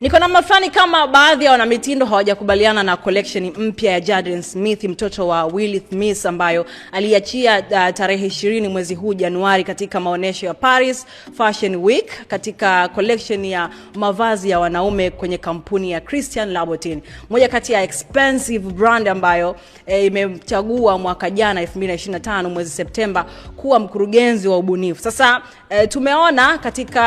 Niko na mafani kama baadhi ya wanamitindo hawajakubaliana na collection mpya ya Jaden Smith, mtoto wa Will Smith, ambayo aliachia tarehe 20 mwezi huu Januari katika maonesho ya Paris Fashion Week katika collection ya mavazi ya wanaume kwenye kampuni ya Christian Louboutin, moja kati ya expensive brand ambayo imechagua mwaka jana 2025 mwezi Septemba kuwa mkurugenzi wa ubunifu. Sasa tumeona katika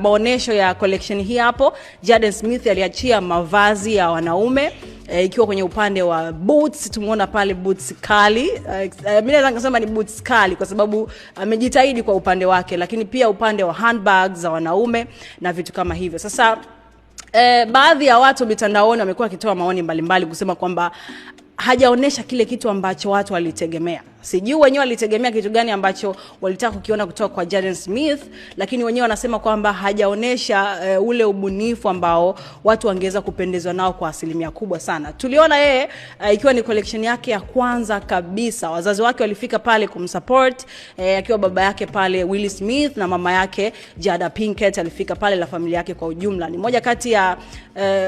maonesho ya collection hii hapo Jaden Smith aliachia mavazi ya wanaume ikiwa kwenye upande wa boots. Tumeona pale boots kali, mimi naweza kusema ni boots kali kwa sababu amejitahidi kwa upande wake, lakini pia upande wa handbags za wanaume na vitu kama hivyo. Sasa baadhi ya watu mitandaoni wamekuwa wakitoa maoni mbalimbali kusema kwamba hajaonesha kile kitu ambacho watu walitegemea. Sijui wenyewe walitegemea kitu gani ambacho walitaka kukiona kutoka kwa Jaden Smith, lakini wenyewe wanasema kwamba hajaonesha ule ubunifu ambao watu wangeweza kupendezwa nao kwa asilimia kubwa sana. Tuliona yeye ikiwa ni collection yake ya kwanza kabisa, wazazi wake walifika pale kumsupport, akiwa baba yake pale Will Smith na mama yake Jada Pinkett alifika pale, la familia yake kwa ujumla. Ni moja kati ya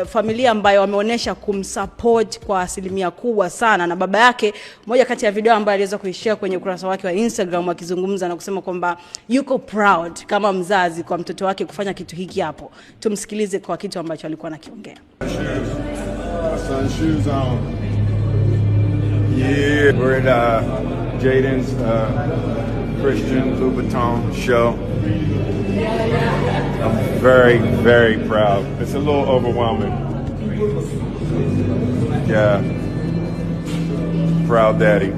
familia ambayo wameonesha kumsupport kwa asilimia kubwa sana, na baba yake moja kati ya video ambayo aliweza kuishare kwenye ukurasa wake wa Instagram akizungumza na kusema kwamba yuko proud kama mzazi kwa mtoto wake kufanya kitu hiki hapo. Tumsikilize kwa kitu ambacho alikuwa anakiongea. Shoes on. Yeah, we're at Jaden's Christian Louboutin show. I'm very, very proud. It's a little overwhelming. Yeah. Proud daddy.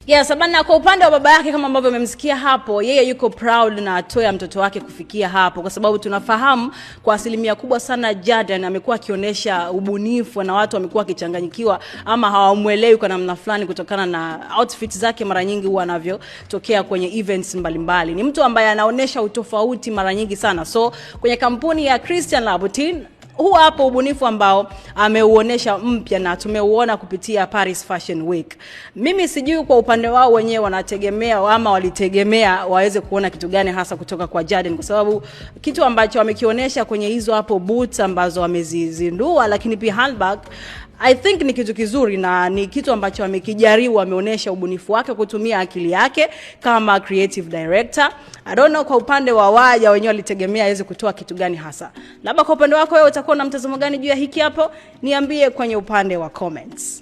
Yes, sabana kwa upande wa baba yake kama ambavyo umemsikia hapo, yeye yuko proud na atoya mtoto wake kufikia hapo, kwa sababu tunafahamu kwa asilimia kubwa sana Jaden amekuwa akionyesha ubunifu na watu wamekuwa wakichanganyikiwa ama hawamuelewi kwa namna fulani kutokana na outfits zake mara nyingi huwa anavyotokea kwenye events mbalimbali. Ni mtu ambaye anaonyesha utofauti mara nyingi sana. So kwenye kampuni ya Christian Louboutin huu hapo ubunifu ambao ameuonesha mpya na tumeuona kupitia Paris Fashion Week. Mimi sijui kwa upande wao wenyewe wanategemea ama walitegemea waweze kuona kitu gani hasa kutoka kwa Jaden, kwa sababu kitu ambacho amekionyesha kwenye hizo hapo boots ambazo amezizindua, lakini pia handbag, I think ni kitu kizuri na ni kitu ambacho amekijaribu. Ameonyesha ubunifu wake kutumia akili yake kama creative director. I don't know kwa upande wa waja wenyewe walitegemea aweze kutoa kitu gani hasa. Labda kwa upande wako wewe utakuwa na mtazamo gani juu ya hiki hapo? Niambie kwenye upande wa comments.